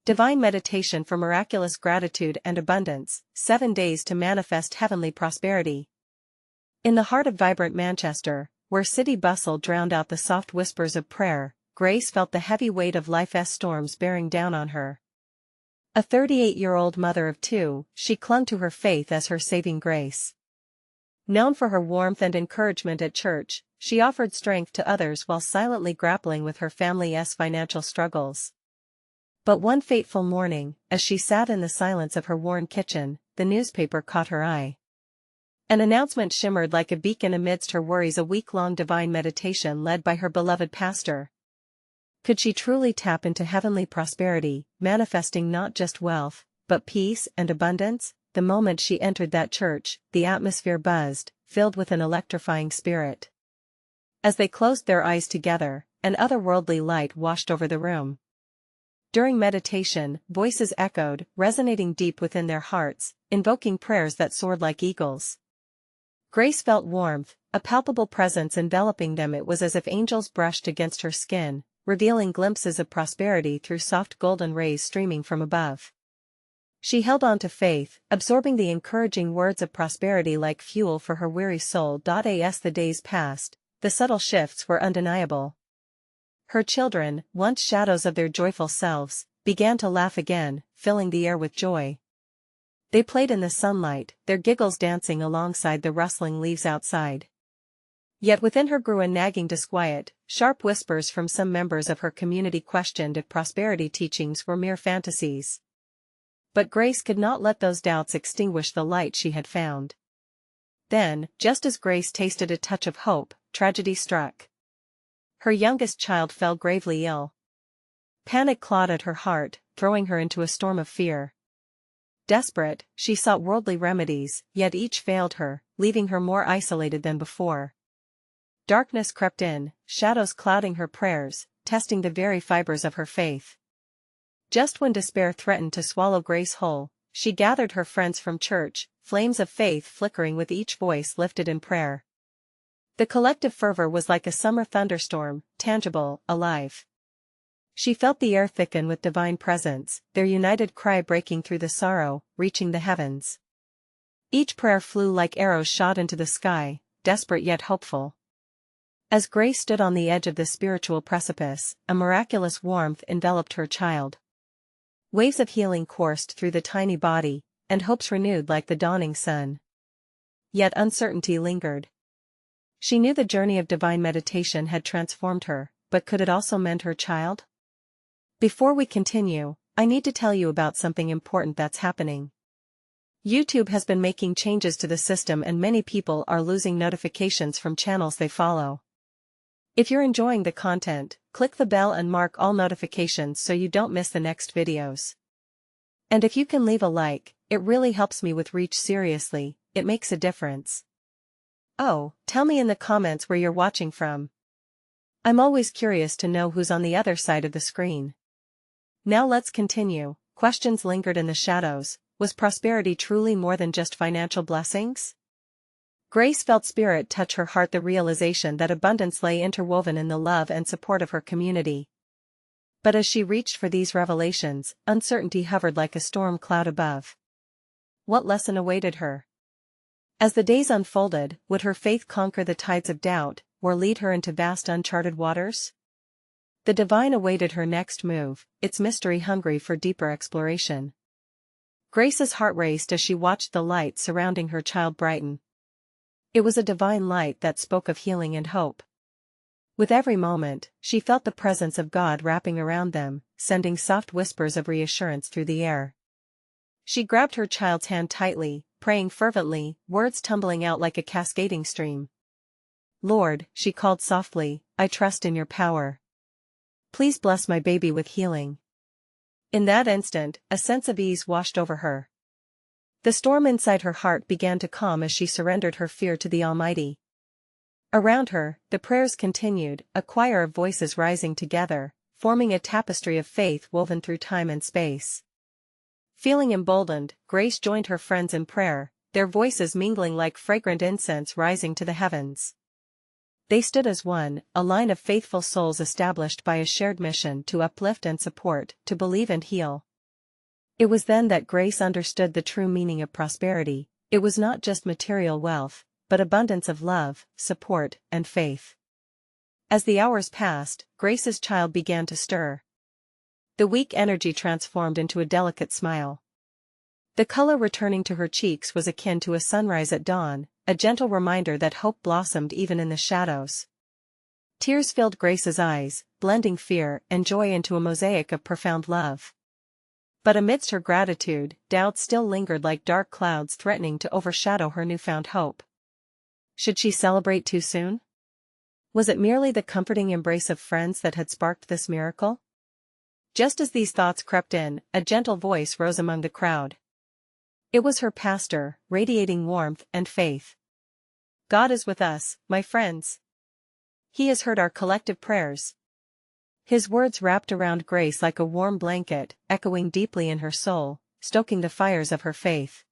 Divine Meditation for Miraculous Gratitude and Abundance, 7 Days to Manifest Heavenly Prosperity. In the heart of vibrant Manchester, where city bustle drowned out the soft whispers of prayer, Grace felt the heavy weight of life's storms bearing down on her. A 38-year-old mother of 2, she clung to her faith as her saving grace. Known for her warmth and encouragement at church, she offered strength to others while silently grappling with her family's financial struggles. But one fateful morning, as she sat in the silence of her worn kitchen, the newspaper caught her eye. An announcement shimmered like a beacon amidst her worries: a week-long divine meditation led by her beloved pastor. Could she truly tap into heavenly prosperity, manifesting not just wealth, but peace and abundance? The moment she entered that church, the atmosphere buzzed, filled with an electrifying spirit. As they closed their eyes together, an otherworldly light washed over the room. During meditation, voices echoed, resonating deep within their hearts, invoking prayers that soared like eagles. Grace felt warmth, a palpable presence enveloping them. It was as if angels brushed against her skin, revealing glimpses of prosperity through soft golden rays streaming from above. She held on to faith, absorbing the encouraging words of prosperity like fuel for her weary soul. As the days passed, the subtle shifts were undeniable. Her children, once shadows of their joyful selves, began to laugh again, filling the air with joy. They played in the sunlight, their giggles dancing alongside the rustling leaves outside. Yet within her grew a nagging disquiet. Sharp whispers from some members of her community questioned if prosperity teachings were mere fantasies. But Grace could not let those doubts extinguish the light she had found. Then, just as Grace tasted a touch of hope, tragedy struck. Her youngest child fell gravely ill. Panic clawed at her heart, throwing her into a storm of fear. Desperate, she sought worldly remedies, yet each failed her, leaving her more isolated than before. Darkness crept in, shadows clouding her prayers, testing the very fibers of her faith. Just when despair threatened to swallow Grace whole, she gathered her friends from church, flames of faith flickering with each voice lifted in prayer. The collective fervor was like a summer thunderstorm, tangible, alive. She felt the air thicken with divine presence, their united cry breaking through the sorrow, reaching the heavens. Each prayer flew like arrows shot into the sky, desperate yet hopeful. As Grace stood on the edge of the spiritual precipice, a miraculous warmth enveloped her child. Waves of healing coursed through the tiny body, and hopes renewed like the dawning sun. Yet uncertainty lingered. She knew the journey of divine meditation had transformed her, but could it also mend her child? Before we continue, I need to tell you about something important that's happening. YouTube has been making changes to the system and many people are losing notifications from channels they follow. If you're enjoying the content, click the bell and mark all notifications so you don't miss the next videos. And if you can leave a like, it really helps me with reach. Seriously, it makes a difference. Oh, tell me in the comments where you're watching from. I'm always curious to know who's on the other side of the screen. Now let's continue. Questions lingered in the shadows. Was prosperity truly more than just financial blessings? Grace felt spirit touch her heart, the realization that abundance lay interwoven in the love and support of her community. But as she reached for these revelations, uncertainty hovered like a storm cloud above. What lesson awaited her? As the days unfolded, would her faith conquer the tides of doubt, or lead her into vast uncharted waters? The divine awaited her next move, its mystery hungry for deeper exploration. Grace's heart raced as she watched the light surrounding her child brighten. It was a divine light that spoke of healing and hope. With every moment, she felt the presence of God wrapping around them, sending soft whispers of reassurance through the air. She grabbed her child's hand tightly, praying fervently, words tumbling out like a cascading stream. Lord, she called softly, I trust in your power. Please bless my baby with healing. In that instant, a sense of ease washed over her. The storm inside her heart began to calm as she surrendered her fear to the Almighty. Around her, the prayers continued, a choir of voices rising together, forming a tapestry of faith woven through time and space. Feeling emboldened, Grace joined her friends in prayer, their voices mingling like fragrant incense rising to the heavens. They stood as one, a line of faithful souls established by a shared mission to uplift and support, to believe and heal. It was then that Grace understood the true meaning of prosperity. It was not just material wealth, but abundance of love, support, and faith. As the hours passed, Grace's child began to stir. The weak energy transformed into a delicate smile. The color returning to her cheeks was akin to a sunrise at dawn, a gentle reminder that hope blossomed even in the shadows. Tears filled Grace's eyes, blending fear and joy into a mosaic of profound love. But amidst her gratitude, doubts still lingered like dark clouds threatening to overshadow her newfound hope. Should she celebrate too soon? Was it merely the comforting embrace of friends that had sparked this miracle? Just as these thoughts crept in, a gentle voice rose among the crowd. It was her pastor, radiating warmth and faith. God is with us, my friends. He has heard our collective prayers. His words wrapped around Grace like a warm blanket, echoing deeply in her soul, stoking the fires of her faith.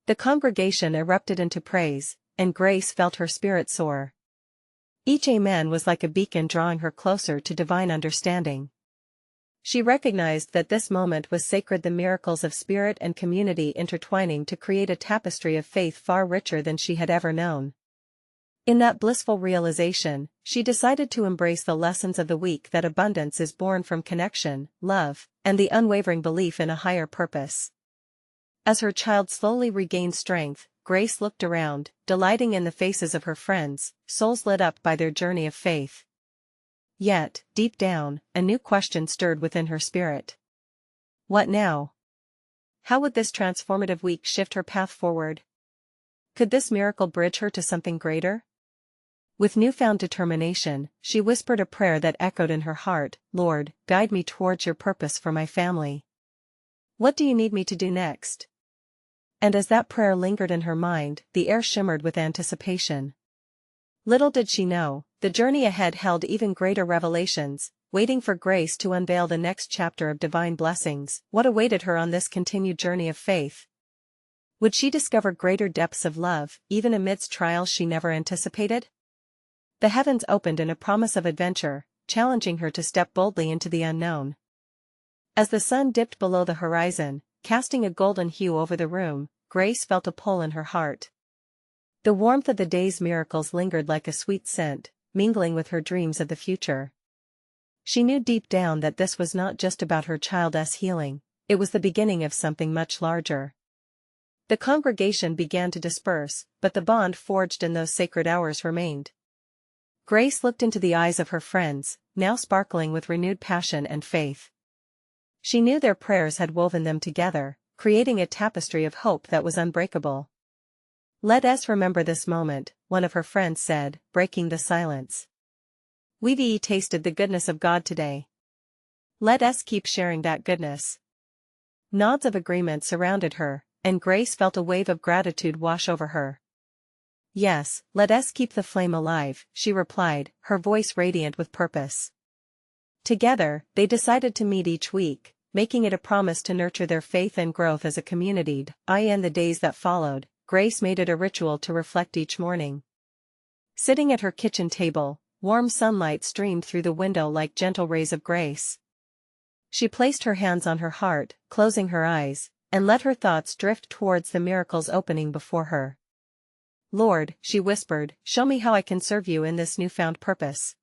The congregation erupted into praise, and Grace felt her spirit soar. Each amen was like a beacon drawing her closer to divine understanding. She recognized that this moment was sacred, the miracles of spirit and community intertwining to create a tapestry of faith far richer than she had ever known. In that blissful realization, she decided to embrace the lessons of the week, that abundance is born from connection, love, and the unwavering belief in a higher purpose. As her child slowly regained strength, Grace looked around, delighting in the faces of her friends, souls lit up by their journey of faith. Yet, deep down, a new question stirred within her spirit. What now? How would this transformative week shift her path forward? Could this miracle bridge her to something greater? With newfound determination, she whispered a prayer that echoed in her heart, Lord, guide me towards your purpose for my family. What do you need me to do next? And as that prayer lingered in her mind, the air shimmered with anticipation. Little did she know, the journey ahead held even greater revelations, waiting for Grace to unveil the next chapter of divine blessings. What awaited her on this continued journey of faith? Would she discover greater depths of love, even amidst trials she never anticipated? The heavens opened in a promise of adventure, challenging her to step boldly into the unknown. As the sun dipped below the horizon, casting a golden hue over the room, Grace felt a pull in her heart. The warmth of the day's miracles lingered like a sweet scent, mingling with her dreams of the future. She knew deep down that this was not just about her child's healing, it was the beginning of something much larger. The congregation began to disperse, but the bond forged in those sacred hours remained. Grace looked into the eyes of her friends, now sparkling with renewed passion and faith. She knew their prayers had woven them together, creating a tapestry of hope that was unbreakable. Let us remember this moment, one of her friends said, breaking the silence. We've tasted the goodness of God today. Let us keep sharing that goodness. Nods of agreement surrounded her, and Grace felt a wave of gratitude wash over her. Yes, let us keep the flame alive, she replied, her voice radiant with purpose. Together, they decided to meet each week, making it a promise to nurture their faith and growth as a community. In the days that followed, Grace made it a ritual to reflect each morning. Sitting at her kitchen table, warm sunlight streamed through the window like gentle rays of grace. She placed her hands on her heart, closing her eyes, and let her thoughts drift towards the miracles opening before her. Lord, she whispered, show me how I can serve you in this newfound purpose.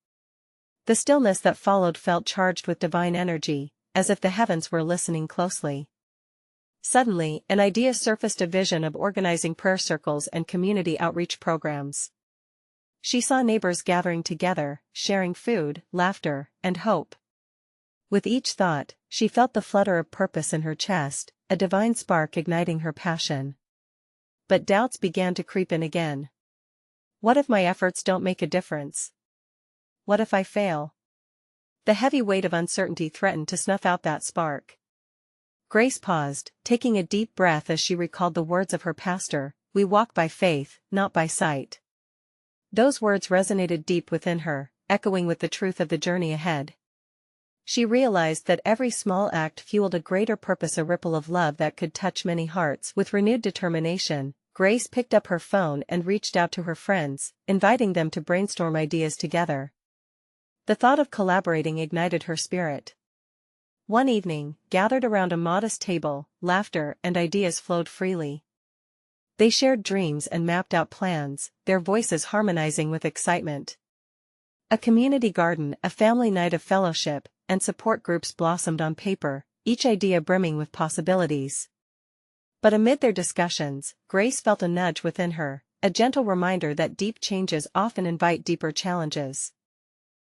The stillness that followed felt charged with divine energy, as if the heavens were listening closely. Suddenly, an idea surfaced, a vision of organizing prayer circles and community outreach programs. She saw neighbors gathering together, sharing food, laughter, and hope. With each thought, she felt the flutter of purpose in her chest, a divine spark igniting her passion. But doubts began to creep in again. What if my efforts don't make a difference? What if I fail? The heavy weight of uncertainty threatened to snuff out that spark. Grace paused, taking a deep breath as she recalled the words of her pastor, we walk by faith, not by sight. Those words resonated deep within her, echoing with the truth of the journey ahead. She realized that every small act fueled a greater purpose, a ripple of love that could touch many hearts. With renewed determination, Grace picked up her phone and reached out to her friends, inviting them to brainstorm ideas together. The thought of collaborating ignited her spirit. One evening, gathered around a modest table, laughter and ideas flowed freely. They shared dreams and mapped out plans, their voices harmonizing with excitement. A community garden, a family night of fellowship, and support groups blossomed on paper, each idea brimming with possibilities. But amid their discussions, Grace felt a nudge within her, a gentle reminder that deep changes often invite deeper challenges.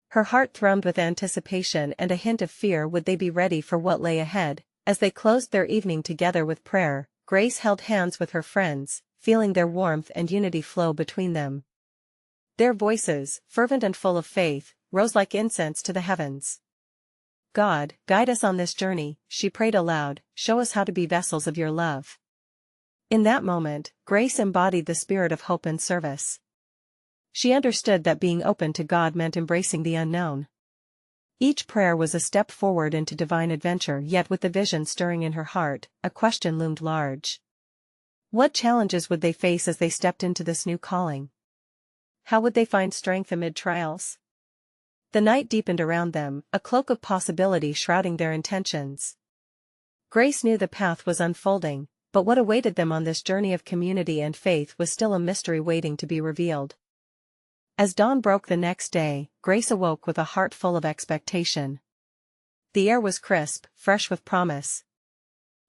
Her heart thrummed with anticipation and a hint of fear. Would they be ready for what lay ahead? As they closed their evening together with prayer, Grace held hands with her friends, feeling their warmth and unity flow between them. Their voices, fervent and full of faith, rose like incense to the heavens. God, guide us on this journey, she prayed aloud, show us how to be vessels of your love. In that moment, Grace embodied the spirit of hope and service. She understood that being open to God meant embracing the unknown. Each prayer was a step forward into divine adventure, yet with the vision stirring in her heart, a question loomed large. What challenges would they face as they stepped into this new calling? How would they find strength amid trials? The night deepened around them, a cloak of possibility shrouding their intentions. Grace knew the path was unfolding, but what awaited them on this journey of community and faith was still a mystery waiting to be revealed. As dawn broke the next day, Grace awoke with a heart full of expectation. The air was crisp, fresh with promise.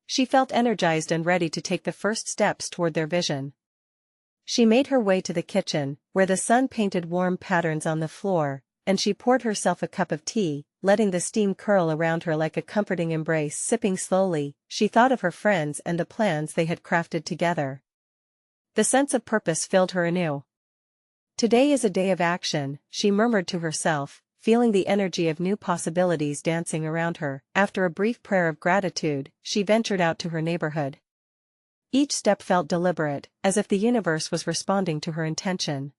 She felt energized and ready to take the first steps toward their vision. She made her way to the kitchen, where the sun painted warm patterns on the floor, and she poured herself a cup of tea, letting the steam curl around her like a comforting embrace. Sipping slowly, she thought of her friends and the plans they had crafted together. The sense of purpose filled her anew. Today is a day of action, she murmured to herself, feeling the energy of new possibilities dancing around her. After a brief prayer of gratitude, she ventured out to her neighborhood. Each step felt deliberate, as if the universe was responding to her intention.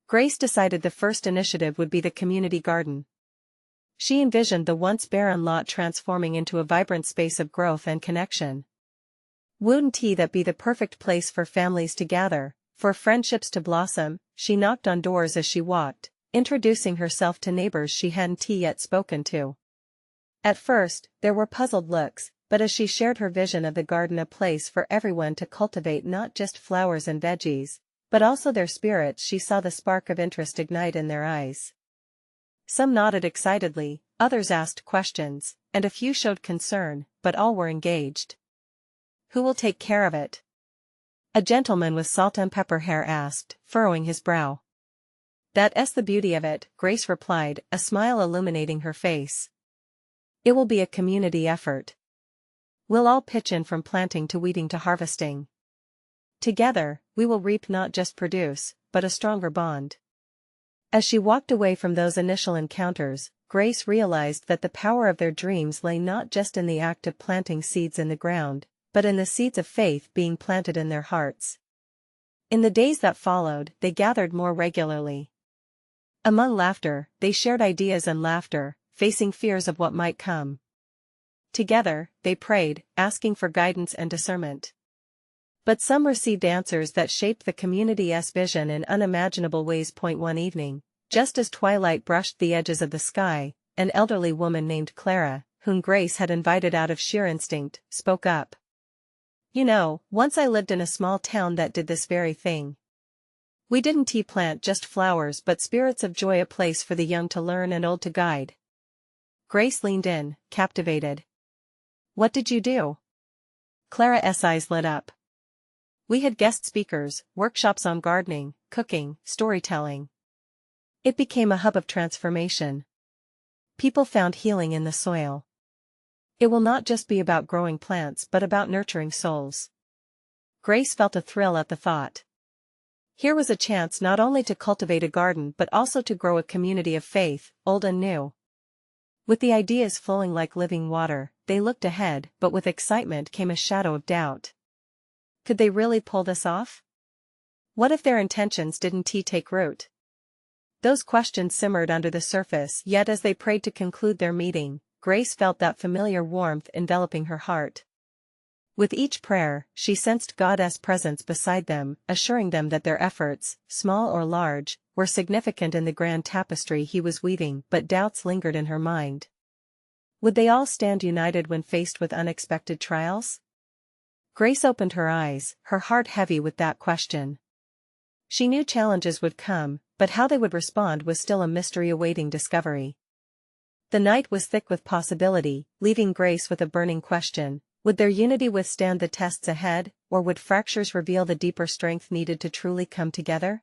Grace decided the first initiative would be the community garden. She envisioned the once barren lot transforming into a vibrant space of growth and connection. Wouldn't that be the perfect place for families to gather, for friendships to blossom? She knocked on doors as she walked, introducing herself to neighbors she hadn't yet spoken to. At first, there were puzzled looks, but as she shared her vision of the garden, a place for everyone to cultivate not just flowers and veggies, but also their spirits, she saw the spark of interest ignite in their eyes. Some nodded excitedly, others asked questions, and a few showed concern, but all were engaged. Who will take care of it? A gentleman with salt and pepper hair asked, furrowing his brow. That's the beauty of it, Grace replied, a smile illuminating her face. It will be a community effort. We'll all pitch in, from planting to weeding to harvesting. Together, we will reap not just produce, but a stronger bond. As she walked away from those initial encounters, Grace realized that the power of their dreams lay not just in the act of planting seeds in the ground, but in the seeds of faith being planted in their hearts. In the days that followed, they gathered more regularly. Among laughter, they shared ideas and laughter, facing fears of what might come. Together, they prayed, asking for guidance and discernment. But some received answers that shaped the community's vision in unimaginable ways. One evening, just as twilight brushed the edges of the sky, an elderly woman named Clara, whom Grace had invited out of sheer instinct, spoke up. You know, once I lived in a small town that did this very thing. We didn't plant just flowers but spirits of joy, a place for the young to learn and old to guide. Grace leaned in, captivated. What did you do? Clara's eyes lit up. We had guest speakers, workshops on gardening, cooking, storytelling. It became a hub of transformation. People found healing in the soil. It will not just be about growing plants but about nurturing souls. Grace felt a thrill at the thought. Here was a chance not only to cultivate a garden but also to grow a community of faith, old and new. With the ideas flowing like living water, they looked ahead, but with excitement came a shadow of doubt. Could they really pull this off? What if their intentions didn't take root? Those questions simmered under the surface, yet as they prayed to conclude their meeting, Grace felt that familiar warmth enveloping her heart. With each prayer, she sensed God's presence beside them, assuring them that their efforts, small or large, were significant in the grand tapestry he was weaving. But doubts lingered in her mind. Would they all stand united when faced with unexpected trials? Grace opened her eyes, her heart heavy with that question. She knew challenges would come, but how they would respond was still a mystery awaiting discovery. The night was thick with possibility, leaving Grace with a burning question: would their unity withstand the tests ahead, or would fractures reveal the deeper strength needed to truly come together?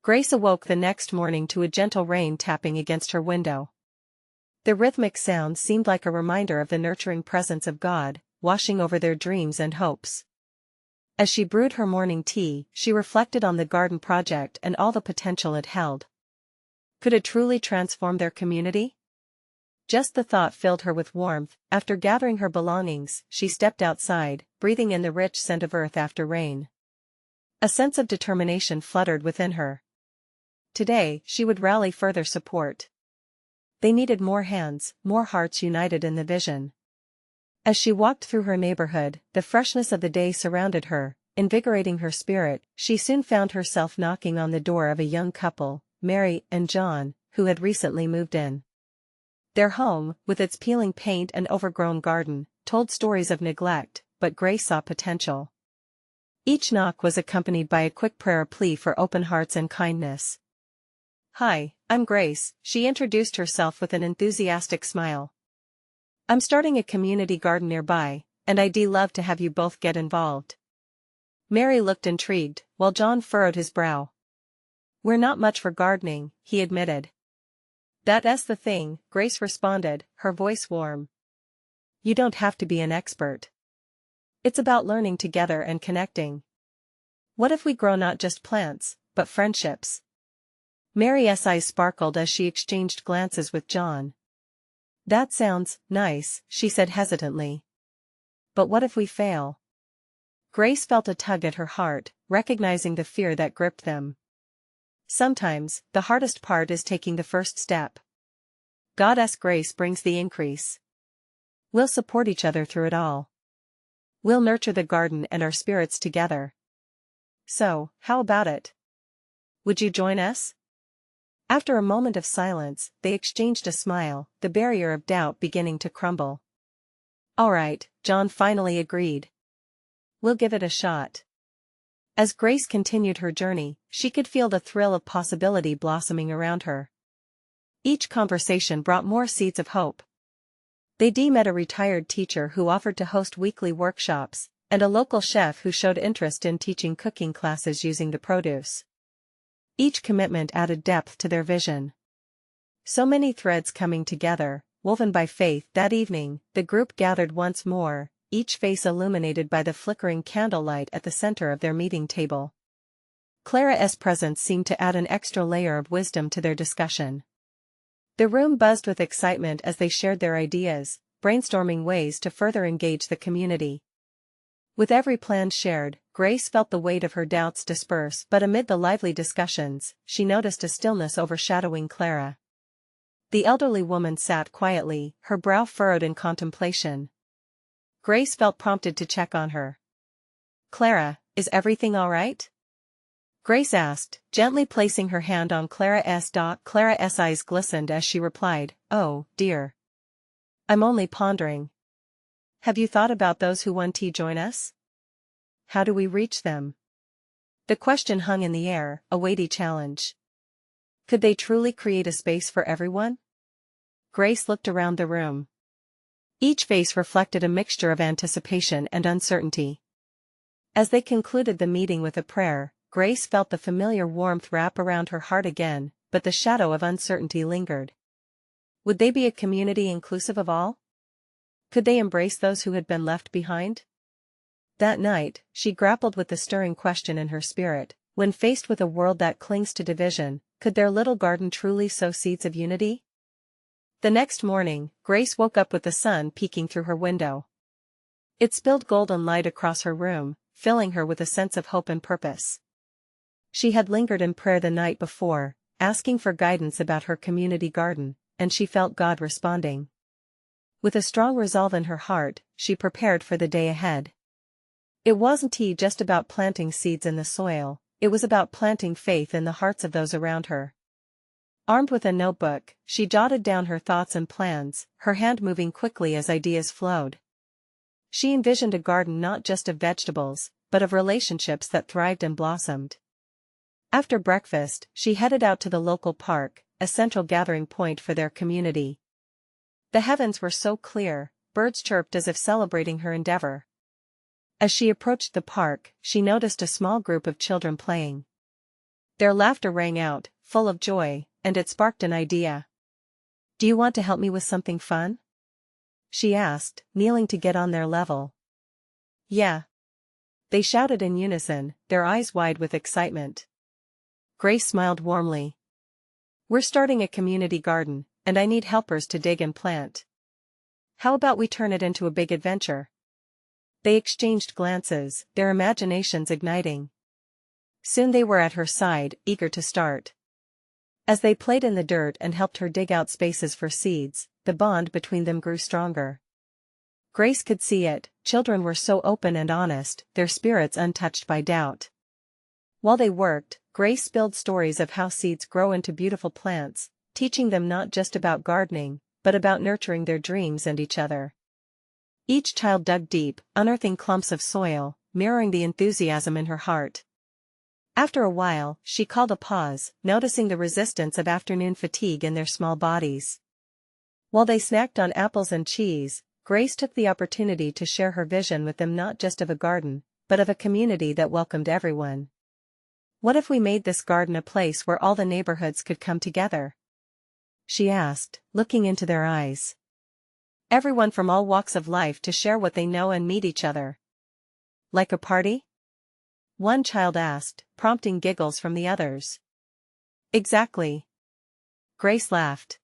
Grace awoke the next morning to a gentle rain tapping against her window. The rhythmic sound seemed like a reminder of the nurturing presence of God, washing over their dreams and hopes. As she brewed her morning tea, she reflected on the garden project and all the potential it held. Could it truly transform their community? Just the thought filled her with warmth. After gathering her belongings, she stepped outside, breathing in the rich scent of earth after rain. A sense of determination fluttered within her. Today, she would rally further support. They needed more hands, more hearts united in the vision. As she walked through her neighborhood, the freshness of the day surrounded her, invigorating her spirit. She soon found herself knocking on the door of a young couple, Mary and John, who had recently moved in. Their home, with its peeling paint and overgrown garden, told stories of neglect, but Grace saw potential. Each knock was accompanied by a quick prayer plea for open hearts and kindness. "Hi, I'm Grace," she introduced herself with an enthusiastic smile. "I'm starting a community garden nearby, and I'd love to have you both get involved." Mary looked intrigued, while John furrowed his brow. "We're not much for gardening," he admitted. "That's the thing," Grace responded, her voice warm. "You don't have to be an expert. It's about learning together and connecting. What if we grow not just plants, but friendships?" Mary's eyes sparkled as she exchanged glances with John. "That sounds nice," she said hesitantly. "But what if we fail?" Grace felt a tug at her heart, recognizing the fear that gripped them. Sometimes, the hardest part is taking the first step. God's grace brings the increase. We'll support each other through it all. We'll nurture the garden and our spirits together. So, how about it? Would you join us? After a moment of silence, they exchanged a smile, the barrier of doubt beginning to crumble. "All right," John finally agreed. "We'll give it a shot." As Grace continued her journey, she could feel the thrill of possibility blossoming around her. Each conversation brought more seeds of hope. They met a retired teacher who offered to host weekly workshops, and a local chef who showed interest in teaching cooking classes using the produce. Each commitment added depth to their vision. So many threads coming together, woven by faith. That evening, the group gathered once more, each face illuminated by the flickering candlelight at the center of their meeting table. Clara's presence seemed to add an extra layer of wisdom to their discussion. The room buzzed with excitement as they shared their ideas, brainstorming ways to further engage the community. With every plan shared, Grace felt the weight of her doubts disperse, but amid the lively discussions, she noticed a stillness overshadowing Clara. The elderly woman sat quietly, her brow furrowed in contemplation. Grace felt prompted to check on her. "Clara, is everything all right?" Grace asked, gently placing her hand on Clara's. Clara's eyes glistened as she replied, "Oh, dear. I'm only pondering. Have you thought about those who want to join us? How do we reach them?" The question hung in the air, a weighty challenge. Could they truly create a space for everyone? Grace looked around the room. Each face reflected a mixture of anticipation and uncertainty. As they concluded the meeting with a prayer, Grace felt the familiar warmth wrap around her heart again, but the shadow of uncertainty lingered. Would they be a community inclusive of all? Could they embrace those who had been left behind? That night, she grappled with the stirring question in her spirit: when faced with a world that clings to division, could their little garden truly sow seeds of unity? The next morning, Grace woke up with the sun peeking through her window. It spilled golden light across her room, filling her with a sense of hope and purpose. She had lingered in prayer the night before, asking for guidance about her community garden, and she felt God responding. With a strong resolve in her heart, she prepared for the day ahead. It wasn't just about planting seeds in the soil, it was about planting faith in the hearts of those around her. Armed with a notebook, she jotted down her thoughts and plans, her hand moving quickly as ideas flowed. She envisioned a garden not just of vegetables, but of relationships that thrived and blossomed. After breakfast, she headed out to the local park, a central gathering point for their community. The heavens were so clear, birds chirped as if celebrating her endeavor. As she approached the park, she noticed a small group of children playing. Their laughter rang out, full of joy, and it sparked an idea. "Do you want to help me with something fun?" she asked, kneeling to get on their level. "Yeah," they shouted in unison, their eyes wide with excitement. Grace smiled warmly. "We're starting a community garden, and I need helpers to dig and plant. How about we turn it into a big adventure?" They exchanged glances, their imaginations igniting. Soon they were at her side, eager to start. As they played in the dirt and helped her dig out spaces for seeds, the bond between them grew stronger. Grace could see it, children were so open and honest, their spirits untouched by doubt. While they worked, Grace spilled stories of how seeds grow into beautiful plants, teaching them not just about gardening, but about nurturing their dreams and each other. Each child dug deep, unearthing clumps of soil, mirroring the enthusiasm in her heart. After a while, she called a pause, noticing the resistance of afternoon fatigue in their small bodies. While they snacked on apples and cheese, Grace took the opportunity to share her vision with them, not just of a garden, but of a community that welcomed everyone. "What if we made this garden a place where all the neighborhoods could come together?" she asked, looking into their eyes. "Everyone from all walks of life to share what they know and meet each other." "Like a party?" one child asked, prompting giggles from the others. "Exactly." Grace laughed.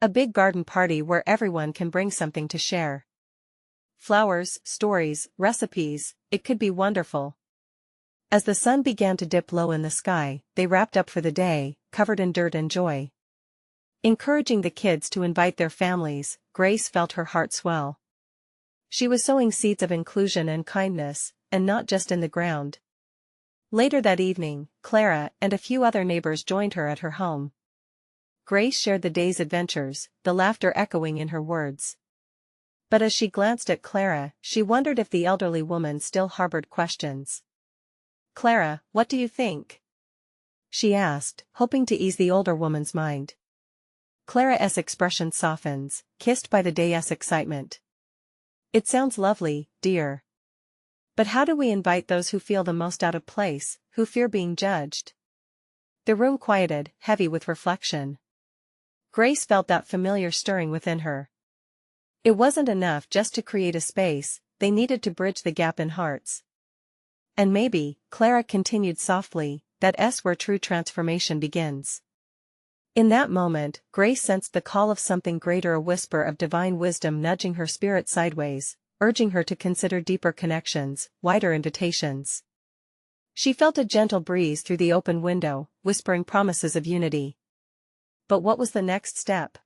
"A big garden party where everyone can bring something to share. Flowers, stories, recipes, it could be wonderful." As the sun began to dip low in the sky, they wrapped up for the day, covered in dirt and joy. Encouraging the kids to invite their families, Grace felt her heart swell. She was sowing seeds of inclusion and kindness, and not just in the ground. Later that evening, Clara and a few other neighbors joined her at her home. Grace shared the day's adventures, the laughter echoing in her words. But as she glanced at Clara, she wondered if the elderly woman still harbored questions. "Clara, what do you think?" she asked, hoping to ease the older woman's mind. Clara's expression softens, kissed by the day's excitement. "It sounds lovely, dear. But how do we invite those who feel the most out of place, who fear being judged?" The room quieted, heavy with reflection. Grace felt that familiar stirring within her. It wasn't enough just to create a space, they needed to bridge the gap in hearts. "And maybe," Clara continued softly, "that's where true transformation begins." In that moment, Grace sensed the call of something greater, a whisper of divine wisdom nudging her spirit sideways, urging her to consider deeper connections, wider invitations. She felt a gentle breeze through the open window, whispering promises of unity. But what was the next step?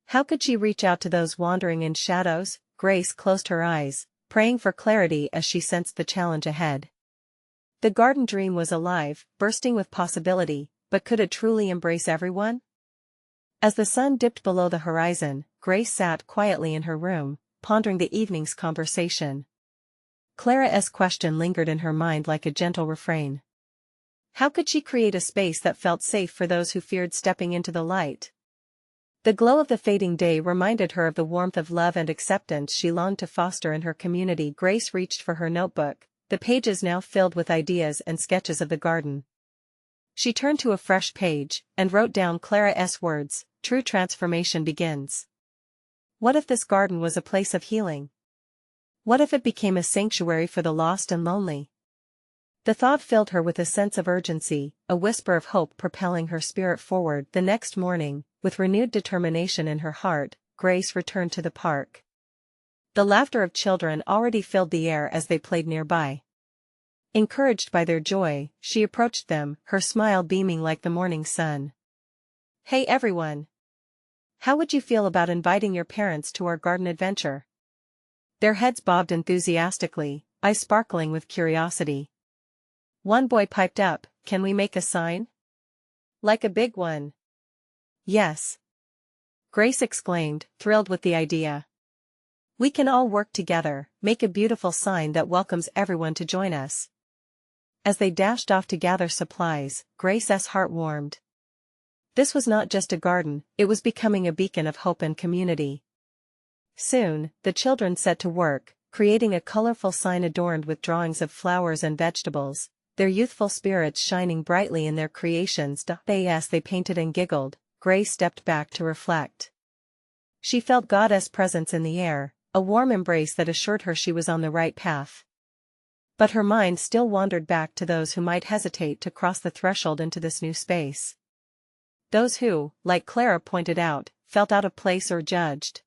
How could she reach out to those wandering in shadows? Grace closed her eyes, praying for clarity as she sensed the challenge ahead. The garden dream was alive, bursting with possibility, but could it truly embrace everyone? As the sun dipped below the horizon, Grace sat quietly in her room, pondering the evening's conversation. Clara's question lingered in her mind like a gentle refrain. How could she create a space that felt safe for those who feared stepping into the light? The glow of the fading day reminded her of the warmth of love and acceptance she longed to foster in her community. Grace reached for her notebook, the pages now filled with ideas and sketches of the garden. She turned to a fresh page, and wrote down Clara's words, "True transformation begins." What if this garden was a place of healing? What if it became a sanctuary for the lost and lonely? The thought filled her with a sense of urgency, a whisper of hope propelling her spirit forward. The next morning, with renewed determination in her heart, Grace returned to the park. The laughter of children already filled the air as they played nearby. Encouraged by their joy, she approached them, her smile beaming like the morning sun. "Hey everyone! How would you feel about inviting your parents to our garden adventure?" Their heads bobbed enthusiastically, eyes sparkling with curiosity. One boy piped up, "Can we make a sign?" "Like a big one?" Yes. Grace exclaimed, thrilled with the idea. We can all work together, make a beautiful sign that welcomes everyone to join us. As they dashed off to gather supplies, Grace's heart warmed. This was not just a garden, it was becoming a beacon of hope and community. Soon, the children set to work, creating a colorful sign adorned with drawings of flowers and vegetables, their youthful spirits shining brightly in their creations. As they painted and giggled, Grace stepped back to reflect. She felt God's presence in the air, a warm embrace that assured her she was on the right path. But her mind still wandered back to those who might hesitate to cross the threshold into this new space. Those who, like Clara pointed out, felt out of place or judged.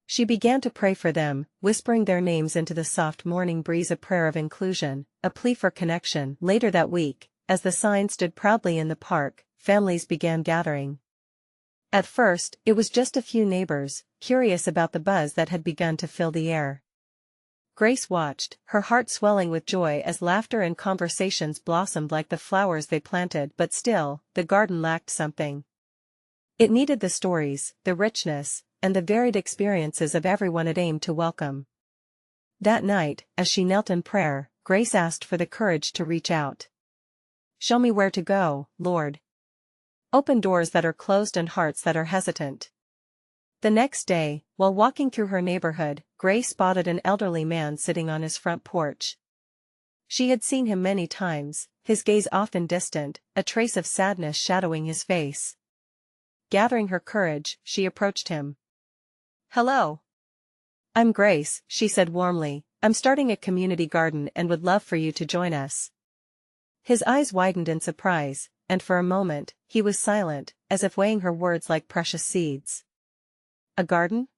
She began to pray for them, whispering their names into the soft morning breeze, a prayer of inclusion, a plea for connection. Later that week, as the sign stood proudly in the park, families began gathering. At first, it was just a few neighbors, curious about the buzz that had begun to fill the air. Grace watched, her heart swelling with joy as laughter and conversations blossomed like the flowers they planted. But still, the garden lacked something. It needed the stories, the richness, and the varied experiences of everyone it aimed to welcome. That night, as she knelt in prayer, Grace asked for the courage to reach out. Show me where to go, Lord. Open doors that are closed and hearts that are hesitant. The next day, while walking through her neighborhood, Grace spotted an elderly man sitting on his front porch. She had seen him many times, his gaze often distant, a trace of sadness shadowing his face. Gathering her courage, she approached him. Hello. I'm Grace, she said warmly. I'm starting a community garden and would love for you to join us. His eyes widened in surprise, and for a moment, he was silent, as if weighing her words like precious seeds. A garden?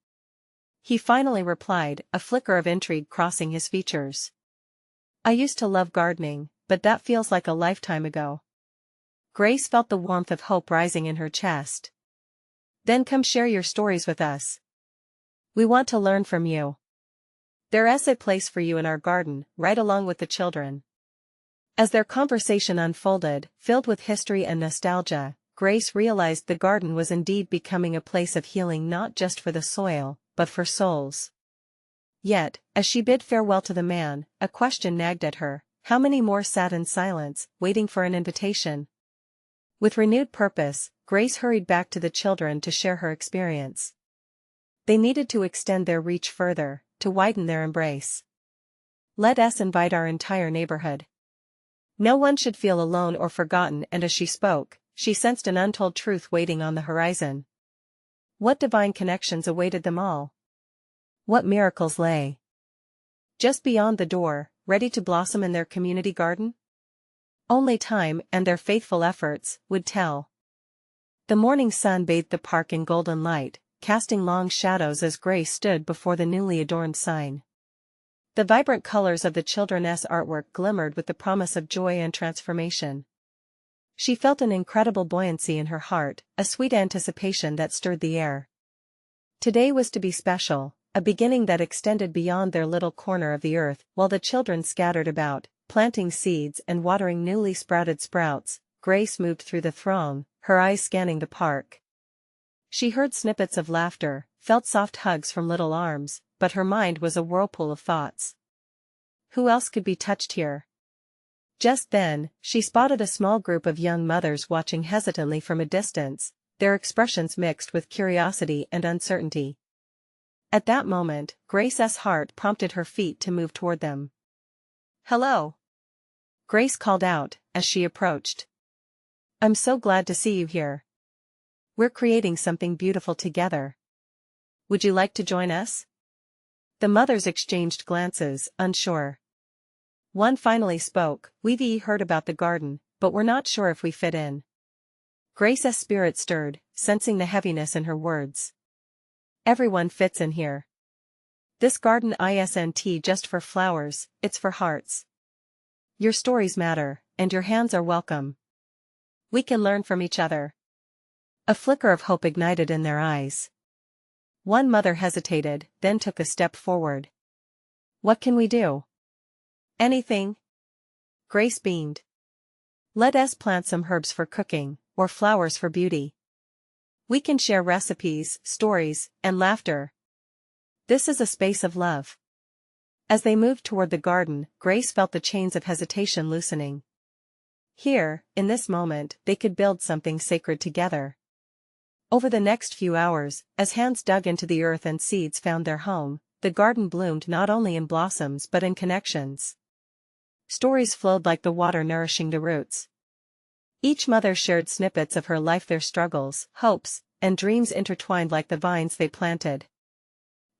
He finally replied, a flicker of intrigue crossing his features. I used to love gardening, but that feels like a lifetime ago. Grace felt the warmth of hope rising in her chest. Then come share your stories with us. We want to learn from you. There's a place for you in our garden, right along with the children. As their conversation unfolded, filled with history and nostalgia, Grace realized the garden was indeed becoming a place of healing, not just for the soil, but for souls. Yet, as she bid farewell to the man, a question nagged at her: how many more sat in silence, waiting for an invitation? With renewed purpose, Grace hurried back to the children to share her experience. They needed to extend their reach further, to widen their embrace. Let us invite our entire neighborhood. No one should feel alone or forgotten. And as she spoke, she sensed an untold truth waiting on the horizon. What divine connections awaited them all? What miracles lay just beyond the door, ready to blossom in their community garden? Only time and their faithful efforts would tell. The morning sun bathed the park in golden light, casting long shadows as Grace stood before the newly adorned sign. The vibrant colors of the children's artwork glimmered with the promise of joy and transformation. She felt an incredible buoyancy in her heart, a sweet anticipation that stirred the air. Today was to be special, a beginning that extended beyond their little corner of the earth. While the children scattered about, planting seeds and watering newly sprouted sprouts, Grace moved through the throng, her eyes scanning the park. She heard snippets of laughter, felt soft hugs from little arms, but her mind was a whirlpool of thoughts. Who else could be touched here? Just then, she spotted a small group of young mothers watching hesitantly from a distance, their expressions mixed with curiosity and uncertainty. At that moment, Grace's heart prompted her feet to move toward them. Hello. Grace called out, as she approached. I'm so glad to see you here. We're creating something beautiful together. Would you like to join us? The mothers exchanged glances, unsure. One finally spoke. We've heard about the garden, but we're not sure if we fit in. Grace's spirit stirred, sensing the heaviness in her words. Everyone fits in here. This garden isn't just for flowers, it's for hearts. Your stories matter, and your hands are welcome. We can learn from each other. A flicker of hope ignited in their eyes. One mother hesitated, then took a step forward. What can we do? Anything. Grace beamed. Let us plant some herbs for cooking, or flowers for beauty. We can share recipes, stories, and laughter. This is a space of love. As they moved toward the garden, Grace felt the chains of hesitation loosening. Here, in this moment, they could build something sacred together. Over the next few hours, as hands dug into the earth and seeds found their home, the garden bloomed not only in blossoms but in connections. Stories flowed like the water nourishing the roots. Each mother shared snippets of her life, their struggles, hopes, and dreams intertwined like the vines they planted.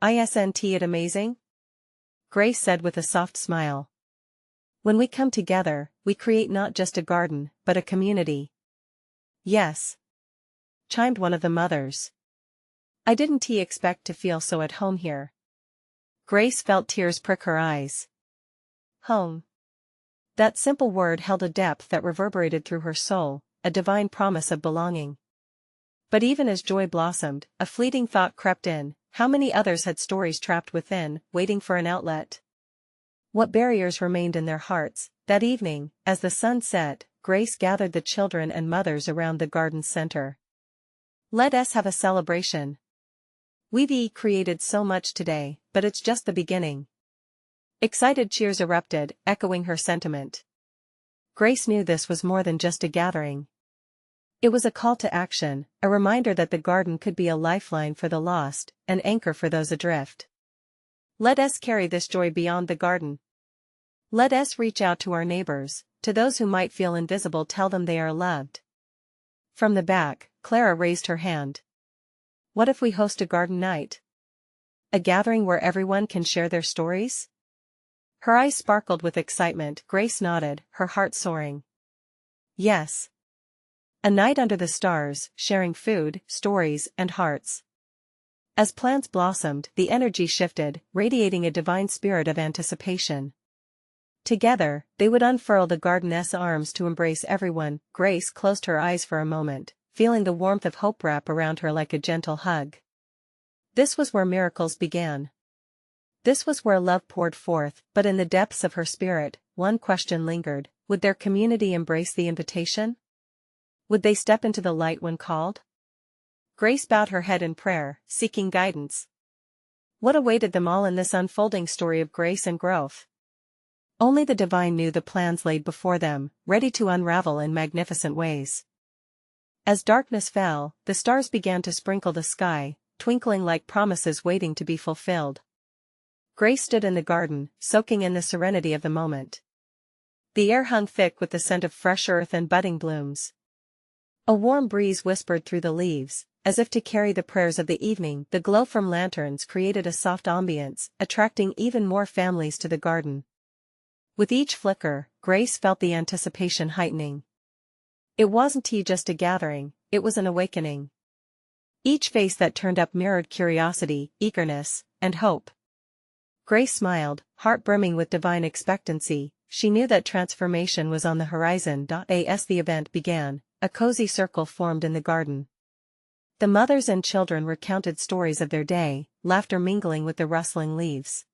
Isn't it amazing? Grace said with a soft smile. When we come together, we create not just a garden, but a community. Yes, chimed one of the mothers. I didn't expect to feel so at home here. Grace felt tears prick her eyes. Home. That simple word held a depth that reverberated through her soul, a divine promise of belonging. But even as joy blossomed, a fleeting thought crept in: how many others had stories trapped within, waiting for an outlet? What barriers remained in their hearts? That evening, as the sun set, Grace gathered the children and mothers around the garden's center. Let us have a celebration. We've created so much today, but it's just the beginning. Excited cheers erupted, echoing her sentiment. Grace knew this was more than just a gathering. It was a call to action, a reminder that the garden could be a lifeline for the lost, an anchor for those adrift. Let us carry this joy beyond the garden. Let us reach out to our neighbors, to those who might feel invisible, tell them they are loved. From the back, Clara raised her hand. What if we host a garden night? A gathering where everyone can share their stories? Her eyes sparkled with excitement. Grace nodded, her heart soaring. Yes. A night under the stars, sharing food, stories, and hearts. As plants blossomed, the energy shifted, radiating a divine spirit of anticipation. Together, they would unfurl the garden's arms to embrace everyone. Grace closed her eyes for a moment, feeling the warmth of hope wrap around her like a gentle hug. This was where miracles began. This was where love poured forth, but in the depths of her spirit, one question lingered: would their community embrace the invitation? Would they step into the light when called? Grace bowed her head in prayer, seeking guidance. What awaited them all in this unfolding story of grace and growth? Only the divine knew the plans laid before them, ready to unravel in magnificent ways. As darkness fell, the stars began to sprinkle the sky, twinkling like promises waiting to be fulfilled. Grace stood in the garden, soaking in the serenity of the moment. The air hung thick with the scent of fresh earth and budding blooms. A warm breeze whispered through the leaves, as if to carry the prayers of the evening. The glow from lanterns created a soft ambience, attracting even more families to the garden. With each flicker, Grace felt the anticipation heightening. It wasn't just a gathering, it was an awakening. Each face that turned up mirrored curiosity, eagerness, and hope. Grace smiled, heart brimming with divine expectancy. She knew that transformation was on the horizon. As the event began, a cozy circle formed in the garden. The mothers and children recounted stories of their day, laughter mingling with the rustling leaves.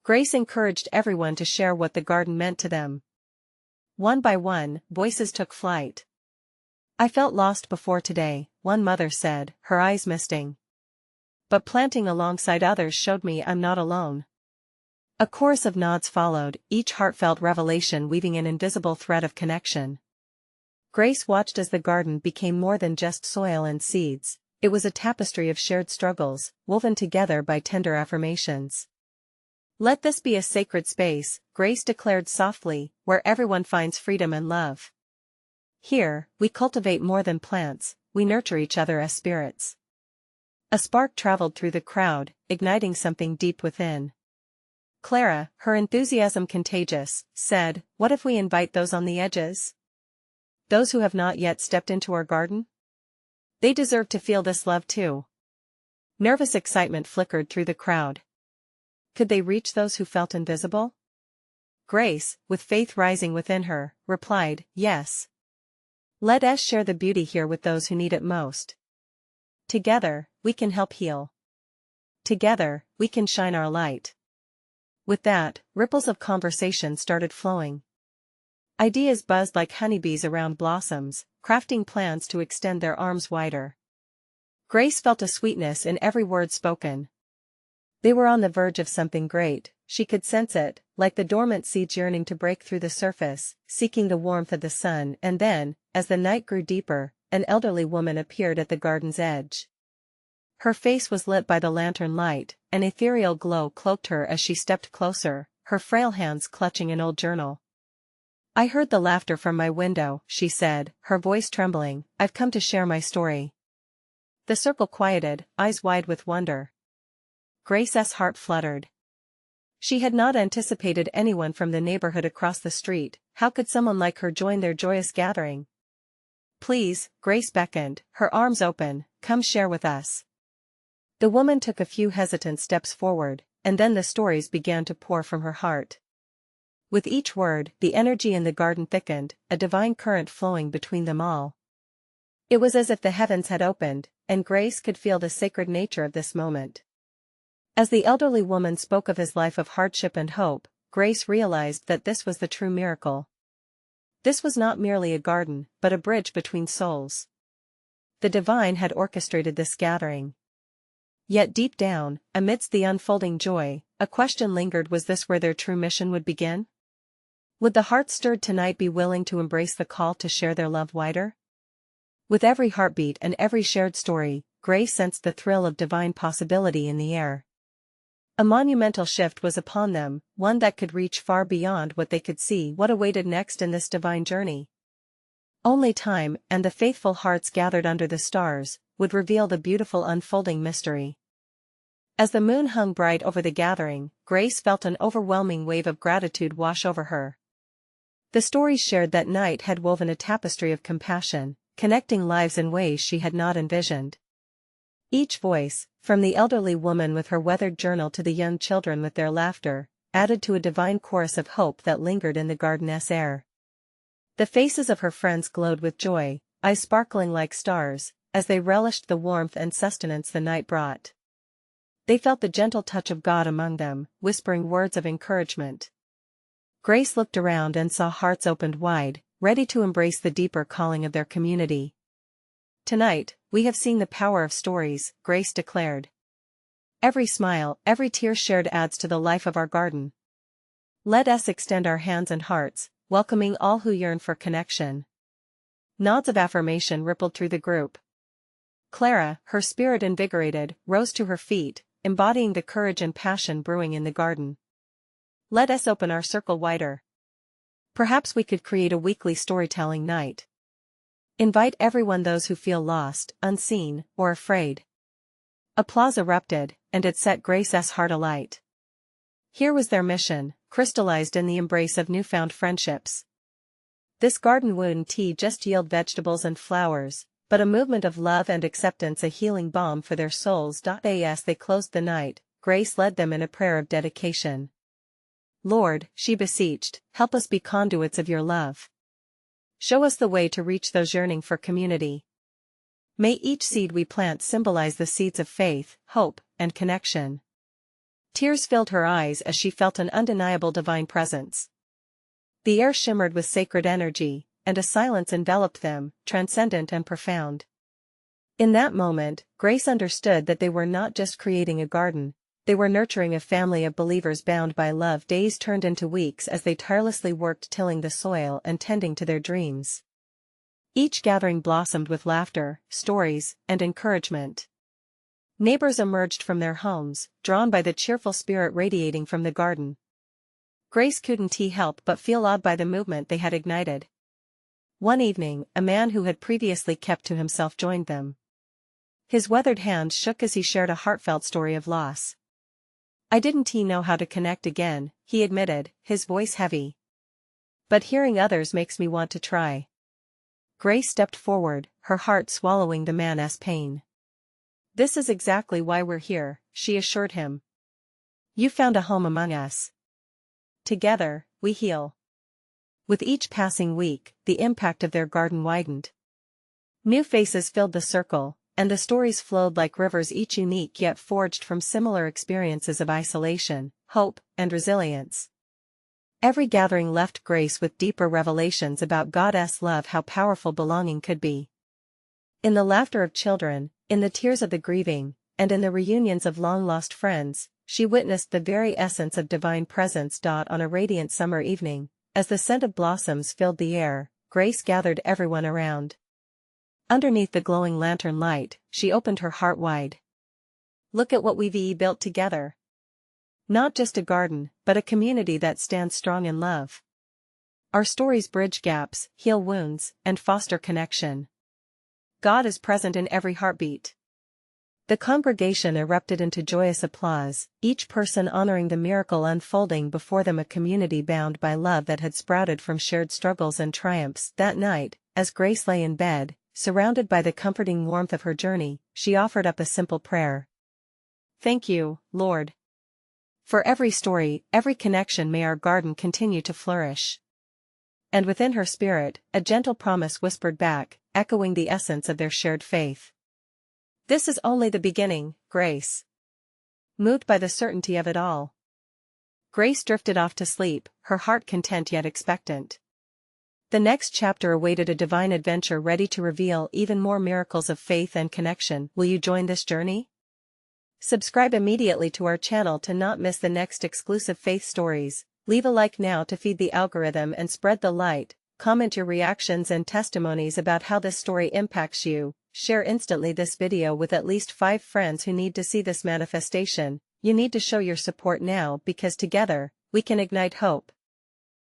Grace encouraged everyone to share what the garden meant to them. One by one, voices took flight. I felt lost before today, one mother said, her eyes misting. But planting alongside others showed me I'm not alone. A chorus of nods followed, each heartfelt revelation weaving an invisible thread of connection. Grace watched as the garden became more than just soil and seeds. It was a tapestry of shared struggles, woven together by tender affirmations. Let this be a sacred space, Grace declared softly, where everyone finds freedom and love. Here, we cultivate more than plants, we nurture each other as spirits. A spark traveled through the crowd, igniting something deep within. Clara, her enthusiasm contagious, said, what if we invite those on the edges? Those who have not yet stepped into our garden? They deserve to feel this love too. Nervous excitement flickered through the crowd. Could they reach those who felt invisible? Grace, with faith rising within her, replied, yes. Let us share the beauty here with those who need it most. Together, we can help heal. Together, we can shine our light. With that, ripples of conversation started flowing. Ideas buzzed like honeybees around blossoms, crafting plans to extend their arms wider. Grace felt a sweetness in every word spoken. They were on the verge of something great, she could sense it, like the dormant seeds yearning to break through the surface, seeking the warmth of the sun. And then, as the night grew deeper, an elderly woman appeared at the garden's edge. Her face was lit by the lantern light, an ethereal glow cloaked her as she stepped closer, her frail hands clutching an old journal. "I heard the laughter from my window," she said, her voice trembling. "I've come to share my story." The circle quieted, eyes wide with wonder. Grace's heart fluttered. She had not anticipated anyone from the neighborhood across the street. How could someone like her join their joyous gathering? "Please," Grace beckoned, her arms open, "come share with us." The woman took a few hesitant steps forward, and then the stories began to pour from her heart. With each word, the energy in the garden thickened, a divine current flowing between them all. It was as if the heavens had opened, and Grace could feel the sacred nature of this moment. As the elderly woman spoke of his life of hardship and hope, Grace realized that this was the true miracle. This was not merely a garden, but a bridge between souls. The divine had orchestrated this gathering. Yet deep down, amidst the unfolding joy, a question lingered: was this where their true mission would begin? Would the heart stirred tonight be willing to embrace the call to share their love wider? With every heartbeat and every shared story, Grace sensed the thrill of divine possibility in the air. A monumental shift was upon them, one that could reach far beyond what they could see. What awaited next in this divine journey? Only time, and the faithful hearts gathered under the stars, would reveal the beautiful unfolding mystery. As the moon hung bright over the gathering, Grace felt an overwhelming wave of gratitude wash over her. The stories shared that night had woven a tapestry of compassion, connecting lives in ways she had not envisioned. Each voice, from the elderly woman with her weathered journal to the young children with their laughter, added to a divine chorus of hope that lingered in the garden's air. The faces of her friends glowed with joy, eyes sparkling like stars, as they relished the warmth and sustenance the night brought. They felt the gentle touch of God among them, whispering words of encouragement. Grace looked around and saw hearts opened wide, ready to embrace the deeper calling of their community. "Tonight, we have seen the power of stories," Grace declared. "Every smile, every tear shared adds to the life of our garden. Let us extend our hands and hearts, welcoming all who yearn for connection." Nods of affirmation rippled through the group. Clara, her spirit invigorated, rose to her feet, embodying the courage and passion brewing in the garden. "Let us open our circle wider. Perhaps we could create a weekly storytelling night. Invite everyone, those who feel lost, unseen, or afraid." Applause erupted, and it set Grace's heart alight. Here was their mission, crystallized in the embrace of newfound friendships. This garden wouldn't just yield vegetables and flowers, but a movement of love and acceptance, a healing balm for their souls. As they closed the night, Grace led them in a prayer of dedication. "Lord," she beseeched, "help us be conduits of your love. Show us the way to reach those yearning for community. May each seed we plant symbolize the seeds of faith, hope, and connection." Tears filled her eyes as she felt an undeniable divine presence. The air shimmered with sacred energy, and a silence enveloped them, transcendent and profound. In that moment, Grace understood that they were not just creating a garden, they were nurturing a family of believers bound by love. Days turned into weeks as they tirelessly worked, tilling the soil and tending to their dreams. Each gathering blossomed with laughter, stories, and encouragement. Neighbors emerged from their homes, drawn by the cheerful spirit radiating from the garden. Grace couldn't help but feel awed by the movement they had ignited. One evening, a man who had previously kept to himself joined them. His weathered hands shook as he shared a heartfelt story of loss. "I didn't know how to connect again," he admitted, his voice heavy. "But hearing others makes me want to try." Grace stepped forward, her heart swallowing the man's pain. "This is exactly why we're here," she assured him. "You found a home among us. Together, we heal." With each passing week, the impact of their garden widened. New faces filled the circle, and the stories flowed like rivers, each unique yet forged from similar experiences of isolation, hope, and resilience. Every gathering left Grace with deeper revelations about God's love, how powerful belonging could be. In the laughter of children, in the tears of the grieving, and in the reunions of long-lost friends, she witnessed the very essence of divine presence. On a radiant summer evening, as the scent of blossoms filled the air, Grace gathered everyone around. Underneath the glowing lantern light, she opened her heart wide. "Look at what we've built together. Not just a garden, but a community that stands strong in love. Our stories bridge gaps, heal wounds, and foster connection. God is present in every heartbeat." The congregation erupted into joyous applause, each person honoring the miracle unfolding before them, a community bound by love that had sprouted from shared struggles and triumphs. That night, as Grace lay in bed, surrounded by the comforting warmth of her journey, she offered up a simple prayer. "Thank you, Lord. For every story, every connection, may our garden continue to flourish." And within her spirit, a gentle promise whispered back, echoing the essence of their shared faith. "This is only the beginning, Grace." Moved by the certainty of it all, Grace drifted off to sleep, her heart content yet expectant. The next chapter awaited, a divine adventure ready to reveal even more miracles of faith and connection. Will you join this journey? Subscribe immediately to our channel to not miss the next exclusive faith stories. Leave a like now to feed the algorithm and spread the light. Comment your reactions and testimonies about how this story impacts you. Share instantly this video with at least 5 friends who need to see this manifestation. You need to show your support now, because together, we can ignite hope.